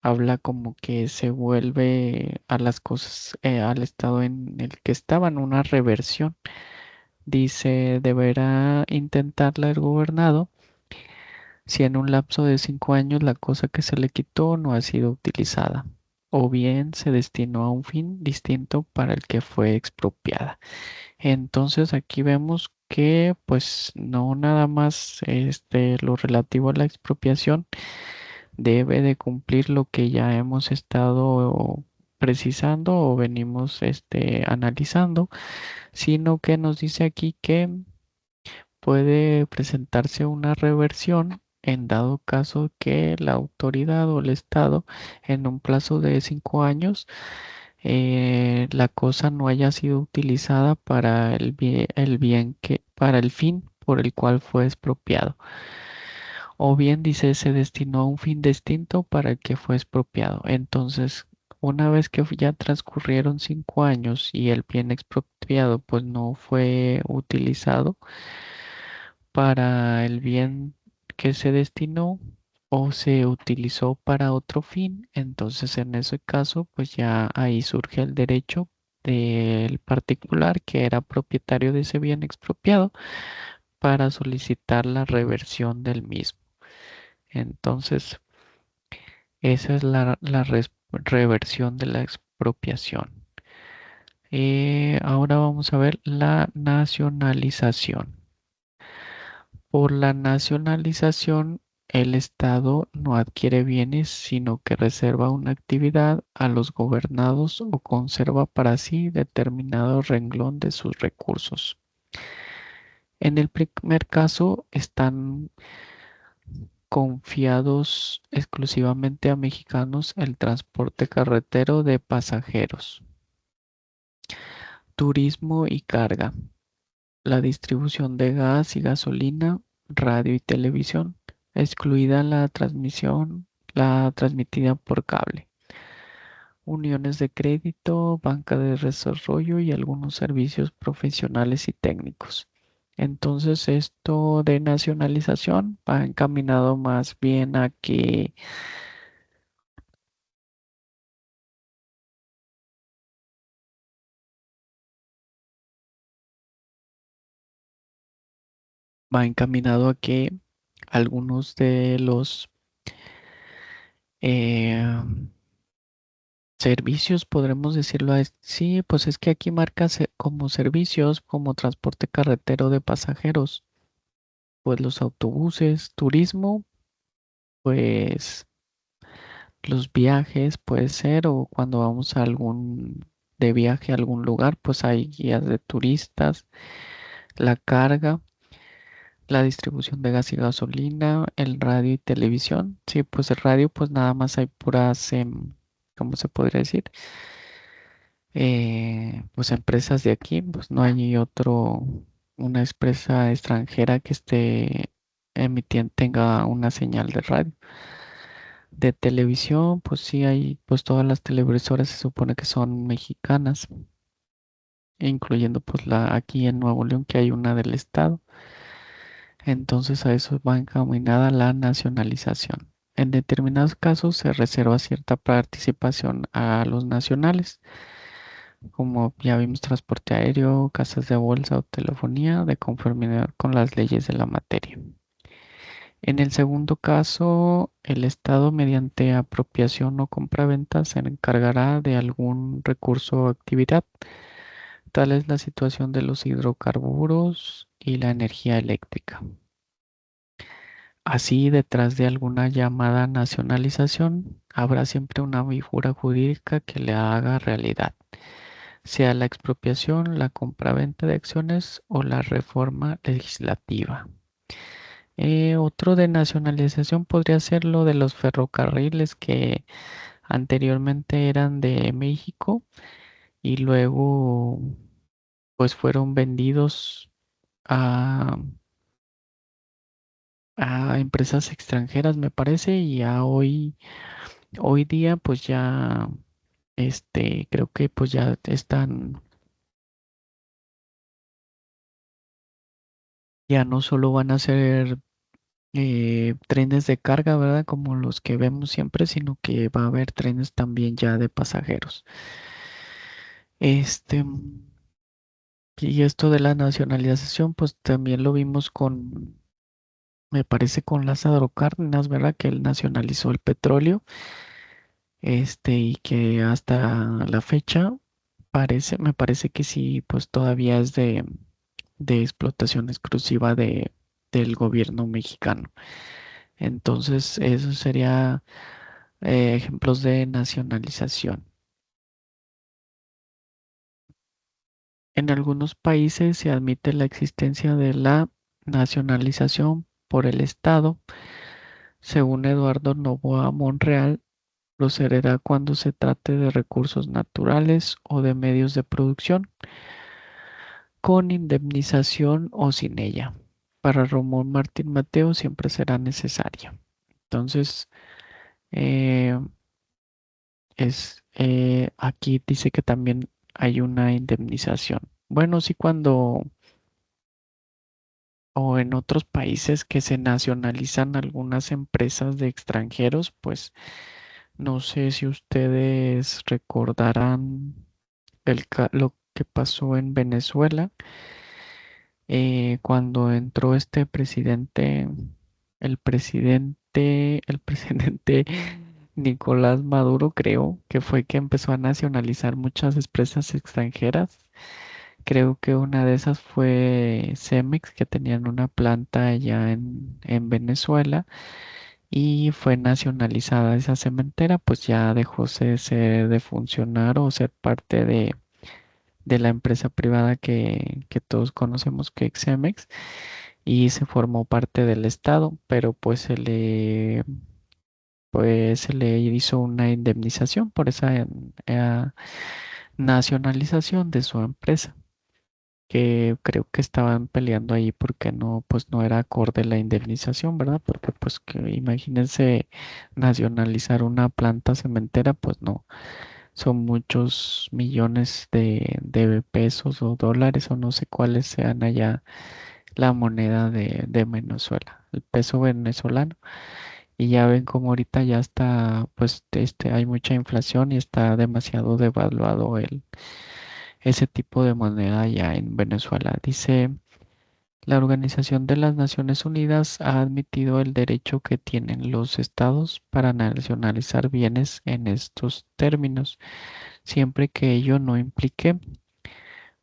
habla como que se vuelve a las cosas, al estado en el que estaban, una reversión. Dice, deberá intentarla el gobernado si en un lapso de 5 años la cosa que se le quitó no ha sido utilizada, o bien se destinó a un fin distinto para el que fue expropiada. Entonces aquí vemos que pues no nada más lo relativo a la expropiación debe de cumplir lo que ya hemos estado precisando o venimos analizando, sino que nos dice aquí que puede presentarse una reversión en dado caso que la autoridad o el Estado en un plazo de 5 años la cosa no haya sido utilizada para el bien que, para el fin por el cual fue expropiado. O bien dice se destinó a un fin distinto para el que fue expropiado. Entonces, una vez que ya transcurrieron 5 años y el bien expropiado pues no fue utilizado para el bien que se destinó o se utilizó para otro fin, entonces en ese caso pues ya ahí surge el derecho del particular que era propietario de ese bien expropiado para solicitar la reversión del mismo. Entonces, esa es la reversión de la expropiación. Ahora vamos a ver la nacionalización. Por la nacionalización, el Estado no adquiere bienes, sino que reserva una actividad a los gobernados o conserva para sí determinado renglón de sus recursos. En el primer caso, están confiados exclusivamente a mexicanos el transporte carretero de pasajeros, turismo y carga, la distribución de gas y gasolina, radio y televisión, excluida la transmitida por cable, uniones de crédito, banca de desarrollo y algunos servicios profesionales y técnicos. Entonces esto de nacionalización va encaminado más bien a que va encaminado a que algunos de los eh, servicios, podremos decirlo así, pues es que aquí marca como servicios, como transporte carretero de pasajeros, pues los autobuses, turismo, pues los viajes puede ser, o cuando vamos a de viaje a algún lugar, pues hay guías de turistas, la carga, la distribución de gas y gasolina, el radio y televisión. Sí, pues el radio, pues nada más hay puras, ¿cómo se podría decir? Pues empresas de aquí, pues no hay una empresa extranjera que esté emitiendo, tenga una señal de radio. De televisión, pues sí hay, pues todas las televisoras se supone que son mexicanas, incluyendo pues la aquí en Nuevo León que hay una del estado. Entonces a eso va encaminada la nacionalización. En determinados casos se reserva cierta participación a los nacionales, como ya vimos transporte aéreo, casas de bolsa o telefonía, de conformidad con las leyes de la materia. En el segundo caso, el Estado, mediante apropiación o compraventa, se encargará de algún recurso o actividad. Tal es la situación de los hidrocarburos y la energía eléctrica. Así, detrás de alguna llamada nacionalización, habrá siempre una figura jurídica que le haga realidad, sea la expropiación, la compraventa de acciones o la reforma legislativa. Otro de nacionalización podría ser lo de los ferrocarriles que anteriormente eran de México y luego pues fueron vendidos a, a empresas extranjeras, me parece, y ya hoy día pues ya creo que pues ya están, ya no solo van a ser trenes de carga, ¿verdad? Como los que vemos siempre, sino que va a haber trenes también ya de pasajeros. Este, y esto de la nacionalización, pues también lo vimos me parece con Lázaro Cárdenas, ¿verdad? Que él nacionalizó el petróleo, y que hasta la fecha me parece que sí, pues todavía es de explotación exclusiva del gobierno mexicano. Entonces, eso sería ejemplos de nacionalización. En algunos países se admite la existencia de la nacionalización por el Estado. Según Eduardo Novoa Monreal, procederá cuando se trate de recursos naturales o de medios de producción, con indemnización o sin ella. Para Ramón Martín Mateo siempre será necesaria. Entonces, eh, aquí dice que también hay una indemnización. Bueno, sí, cuando o en otros países que se nacionalizan algunas empresas de extranjeros, pues no sé si ustedes recordarán lo que pasó en Venezuela cuando entró este presidente, el presidente Nicolás Maduro, creo que fue que empezó a nacionalizar muchas empresas extranjeras. Creo que una de esas fue Cemex, que tenían una planta allá en Venezuela y fue nacionalizada esa cementera, pues ya dejó de funcionar o ser parte de la empresa privada que todos conocemos que es Cemex y se formó parte del Estado, pero pues se le hizo una indemnización por esa nacionalización de su empresa, que creo que estaban peleando ahí porque no, pues no era acorde la indemnización, ¿verdad? Porque pues que imagínense nacionalizar una planta cementera, pues no, son muchos millones de pesos o dólares o no sé cuáles sean allá la moneda de Venezuela, el peso venezolano. Y ya ven como ahorita ya está, pues hay mucha inflación y está demasiado devaluado ese tipo de moneda ya en Venezuela. Dice, la Organización de las Naciones Unidas ha admitido el derecho que tienen los estados para nacionalizar bienes en estos términos, siempre que ello no implique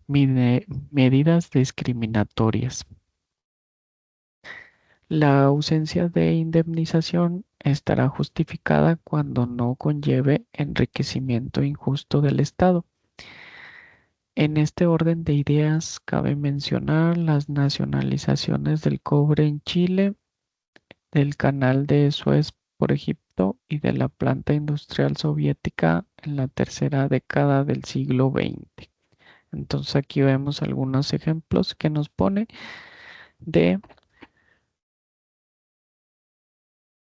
medidas discriminatorias. La ausencia de indemnización estará justificada cuando no conlleve enriquecimiento injusto del Estado. En este orden de ideas, cabe mencionar las nacionalizaciones del cobre en Chile, del canal de Suez por Egipto y de la planta industrial soviética en la tercera década del siglo XX. Entonces aquí vemos algunos ejemplos que nos pone de,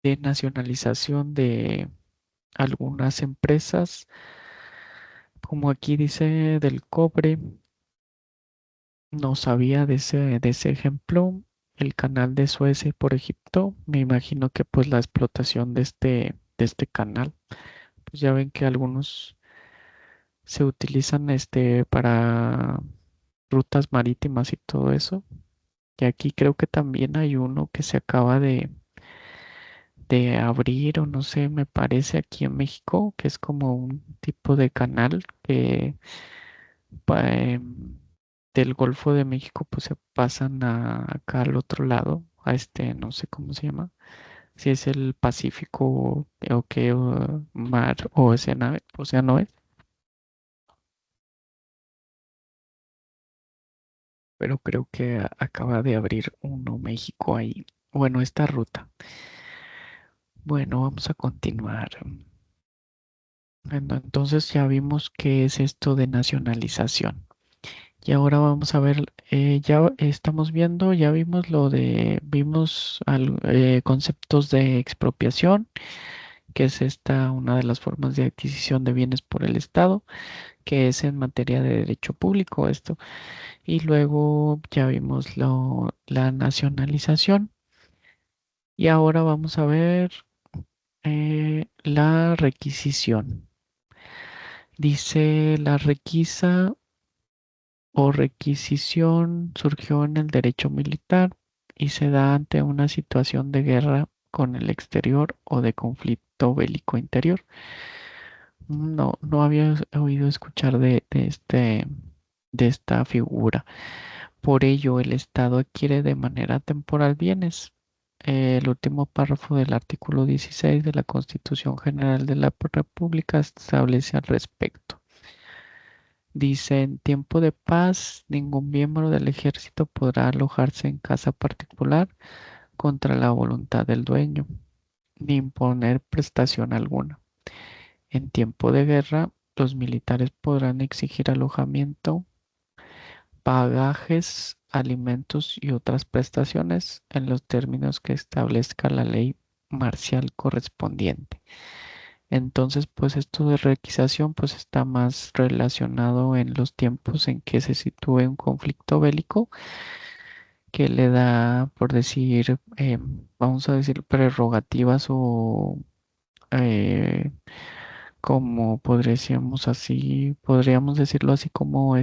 de nacionalización de algunas empresas, como aquí dice del cobre, no sabía de ese ejemplo. el canal de Suez por Egipto, me imagino que pues la explotación de este canal, pues ya ven que algunos se utilizan para rutas marítimas y todo eso. Y aquí creo que también hay uno que se acaba de abrir, o no sé, me parece aquí en México, que es como un tipo de canal que del Golfo de México pues se pasan acá al otro lado, a no sé cómo se llama, si es el Pacífico o qué, o mar o océano es, pero creo que acaba de abrir uno México ahí. Bueno, esta ruta. Bueno, vamos a continuar. Bueno, entonces ya vimos qué es esto de nacionalización. Y ahora vamos a ver, ya estamos viendo, ya vimos conceptos de expropiación, que es esta una de las formas de adquisición de bienes por el Estado, que es en materia de derecho público esto. Y luego ya vimos la nacionalización. Y ahora vamos a ver la requisición. Dice la requisa o requisición surgió en el derecho militar y se da ante una situación de guerra con el exterior o de conflicto bélico interior. No había oído escuchar de esta figura. Por ello, el Estado adquiere de manera temporal bienes. El último párrafo del artículo 16 de la Constitución General de la República establece al respecto. Dice, en tiempo de paz, ningún miembro del ejército podrá alojarse en casa particular contra la voluntad del dueño, ni imponer prestación alguna. En tiempo de guerra, los militares podrán exigir alojamiento, pagajes, alimentos y otras prestaciones en los términos que establezca la ley marcial correspondiente. Entonces, pues esto de requisación pues está más relacionado en los tiempos en que se sitúe un conflicto bélico que le da, por decir, vamos a decir, prerrogativas o eh, como podríamos decirlo así como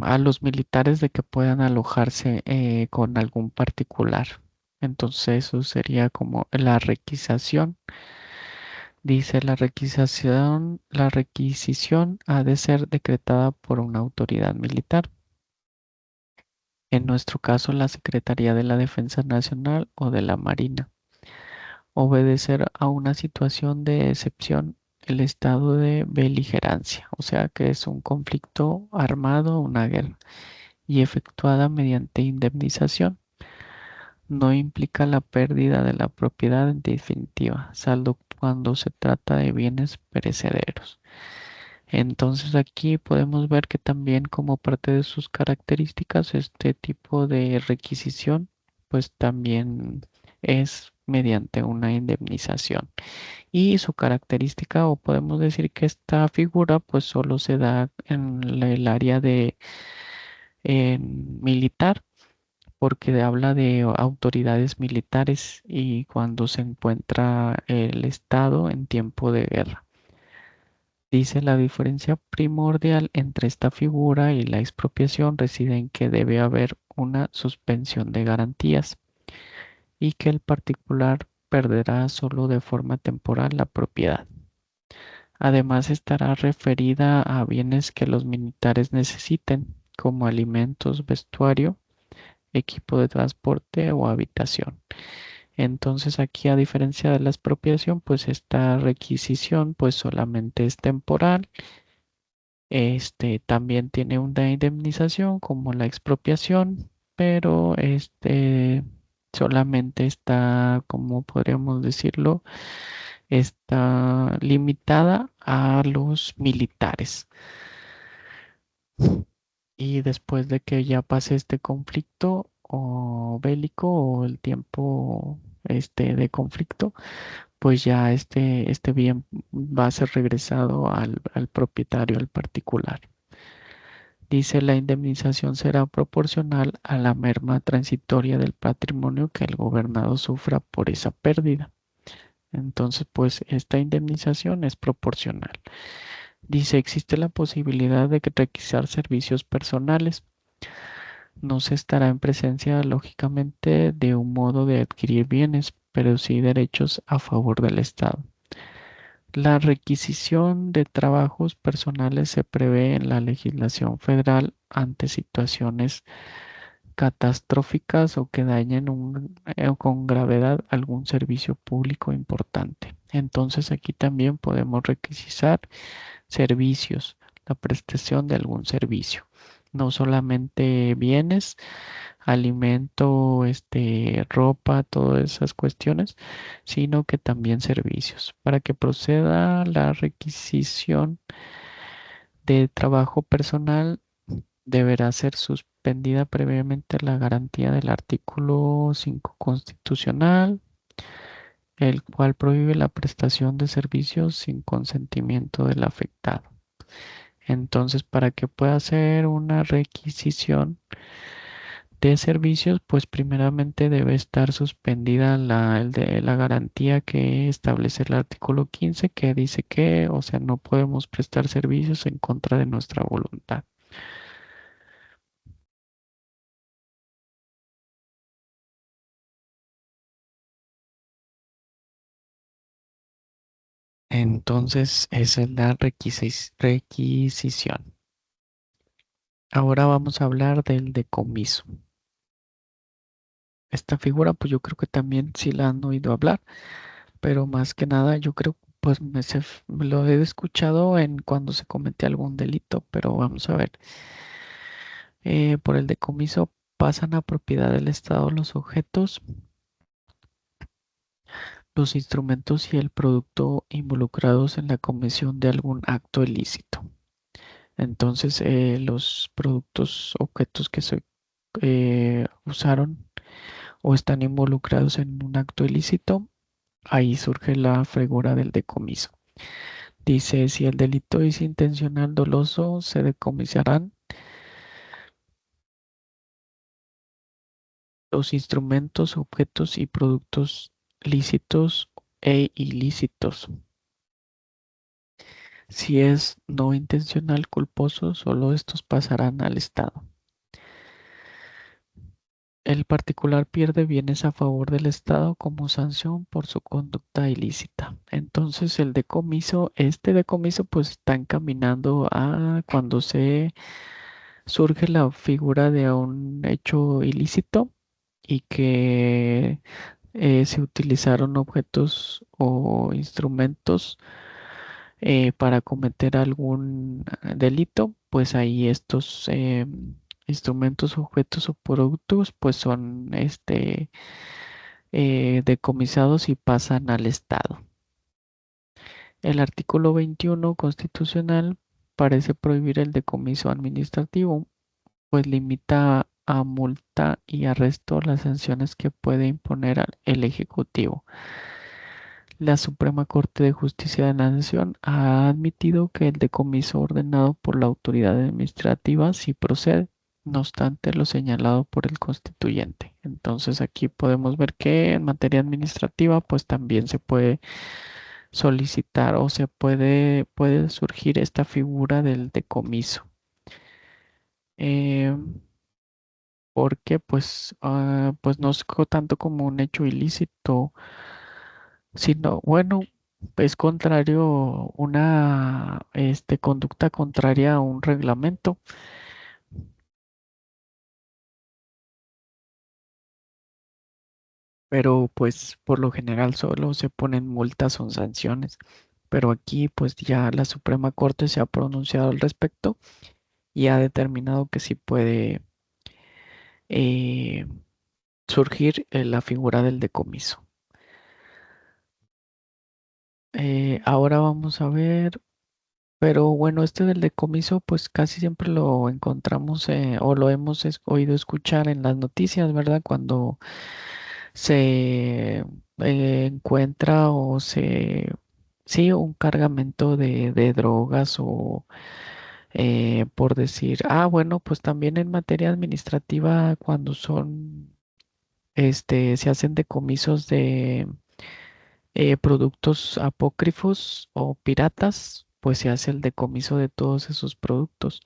a los militares de que puedan alojarse con algún particular. Entonces eso sería como la requisación. Dice la requisición ha de ser decretada por una autoridad militar. En nuestro caso, la Secretaría de la Defensa Nacional o de la Marina. Obedecer a una situación de excepción, el estado de beligerancia, o sea que es un conflicto armado, una guerra, y efectuada mediante indemnización. No implica la pérdida de la propiedad en definitiva, salvo cuando se trata de bienes perecederos. Entonces aquí podemos ver que también como parte de sus características, este tipo de requisición, pues también es mediante una indemnización. Y su característica, o podemos decir que esta figura, pues solo se da en el área de militar, porque habla de autoridades militares y cuando se encuentra el Estado en tiempo de guerra. Dice la diferencia primordial entre esta figura y la expropiación reside en que debe haber una suspensión de garantías y que el particular perderá solo de forma temporal la propiedad. Además estará referida a bienes que los militares necesiten, como alimentos, vestuario, equipo de transporte o habitación. Entonces aquí, a diferencia de la expropiación, pues esta requisición pues solamente es temporal. También tiene una indemnización como la expropiación, pero solamente está, como podríamos decirlo, está limitada a los militares. Y después de que ya pase este conflicto o bélico o el tiempo de conflicto, pues ya este bien va a ser regresado al propietario, al particular. Dice la indemnización será proporcional a la merma transitoria del patrimonio que el gobernado sufra por esa pérdida. Entonces, pues esta indemnización es proporcional. Dice, existe la posibilidad de que requisar servicios personales. No se estará en presencia, lógicamente, de un modo de adquirir bienes, pero sí derechos a favor del Estado. La requisición de trabajos personales se prevé en la legislación federal ante situaciones catastróficas o que dañen con gravedad algún servicio público importante. Entonces aquí también podemos requisar servicios, la prestación de algún servicio, no solamente bienes, alimento, ropa, todas esas cuestiones, sino que también servicios. Para que proceda la requisición de trabajo personal, deberá ser suspendida previamente la garantía del artículo 5 constitucional, el cual prohíbe la prestación de servicios sin consentimiento del afectado. Entonces, para que pueda hacer una requisición de servicios, pues primeramente debe estar suspendida la garantía que establece el artículo 15, que dice que, o sea, no podemos prestar servicios en contra de nuestra voluntad. Entonces, esa es la requisición. Ahora vamos a hablar del decomiso. Esta figura, pues yo creo que también sí la han oído hablar, pero más que nada yo creo, pues me lo he escuchado en cuando se comete algún delito, pero vamos a ver. Por el decomiso pasan a propiedad del Estado los objetos, los instrumentos y el producto involucrados en la comisión de algún acto ilícito. Entonces, los productos, objetos que se usaron o están involucrados en un acto ilícito, ahí surge la figura del decomiso. Dice, si el delito es intencional doloso, se decomisarán los instrumentos, objetos y productos lícitos e ilícitos. Si es no intencional culposo, solo estos pasarán al Estado. El particular pierde bienes a favor del Estado como sanción por su conducta ilícita. Entonces el decomiso, este decomiso pues está encaminando a cuando se surge la figura de un hecho ilícito y que se utilizaron objetos o instrumentos para cometer algún delito, pues ahí estos instrumentos, objetos o productos pues son decomisados y pasan al Estado. El artículo 21 constitucional parece prohibir el decomiso administrativo, pues limita a multa y arresto las sanciones que puede imponer el Ejecutivo. La Suprema Corte de Justicia de la Nación ha admitido que el decomiso ordenado por la autoridad administrativa sí procede, no obstante lo señalado por el constituyente. Entonces aquí podemos ver que en materia administrativa pues también se puede solicitar o puede surgir esta figura del decomiso. Eh, Porque pues, pues no es tanto como un hecho ilícito, sino, bueno, es contrario, una conducta contraria a un reglamento, pero pues por lo general solo se ponen multas o sanciones. Pero aquí pues ya la Suprema Corte se ha pronunciado al respecto y ha determinado que sí puede eh, surgir la figura del decomiso. Ahora vamos a ver. Pero bueno, este del decomiso, pues casi siempre lo encontramos o lo hemos oído escuchar en las noticias, ¿verdad? Cuando se encuentra sí, un cargamento de drogas por decir, bueno, pues también en materia administrativa, cuando son, se hacen decomisos de productos apócrifos o piratas, pues se hace el decomiso de todos esos productos.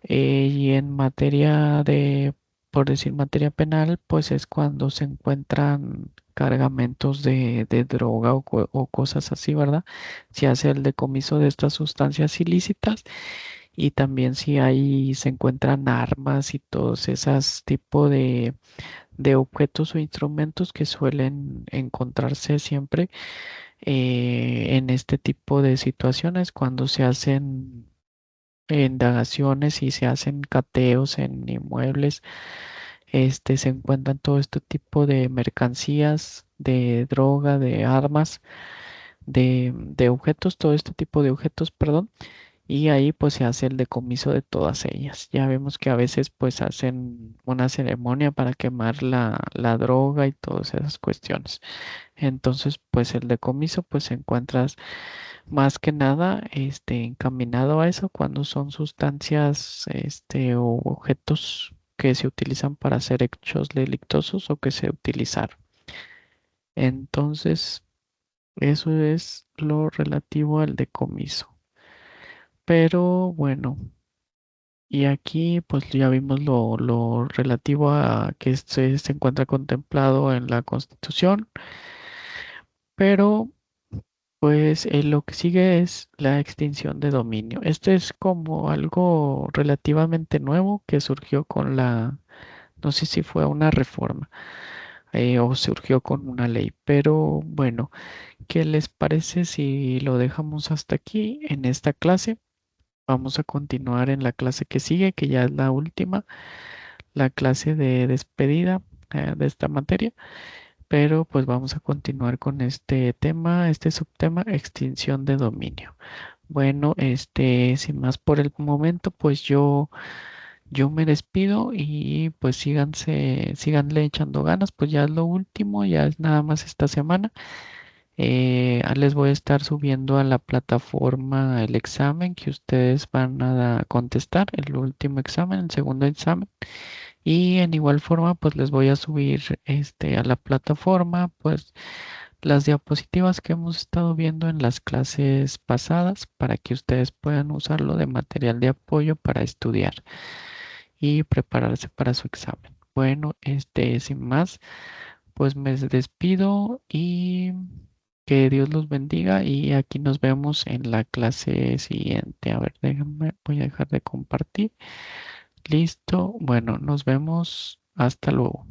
Y en materia de, por decir materia penal, pues es cuando se encuentran cargamentos de droga o cosas así, ¿verdad? Se hace el decomiso de estas sustancias ilícitas y también si ahí se encuentran armas y todos esos tipos de objetos o instrumentos que suelen encontrarse siempre en este tipo de situaciones cuando se hacen indagaciones y se hacen cateos en inmuebles, se encuentran todo este tipo de mercancías, de droga, de armas, de objetos, todo este tipo de objetos, perdón, y ahí pues se hace el decomiso de todas ellas. Ya vemos que a veces pues hacen una ceremonia para quemar la droga y todas esas cuestiones. Entonces pues el decomiso pues encuentras más que nada encaminado a eso cuando son sustancias o objetos que se utilizan para hacer hechos delictosos o que se utilizaron. Entonces eso es lo relativo al decomiso. Pero bueno. Y aquí pues ya vimos lo relativo a que se encuentra contemplado en la Constitución, pero pues lo que sigue es la extinción de dominio. Este es como algo relativamente nuevo que surgió con no sé si fue una reforma o surgió con una ley, pero bueno, ¿qué les parece si lo dejamos hasta aquí en esta clase? Vamos a continuar en la clase que sigue, que ya es la última, la clase de despedida de esta materia, pero pues vamos a continuar con este tema, este subtema, extinción de dominio. Bueno, sin más por el momento, pues yo me despido y pues síganle echando ganas, pues ya es lo último, ya es nada más esta semana. Les voy a estar subiendo a la plataforma el examen que ustedes van a contestar, el último examen, el segundo examen. Y en igual forma, pues les voy a subir a la plataforma, pues las diapositivas que hemos estado viendo en las clases pasadas para que ustedes puedan usarlo de material de apoyo para estudiar y prepararse para su examen. Bueno, sin más, pues me despido y que Dios los bendiga y aquí nos vemos en la clase siguiente. A ver, déjenme, voy a dejar de compartir. Listo. Bueno, nos vemos. Hasta luego.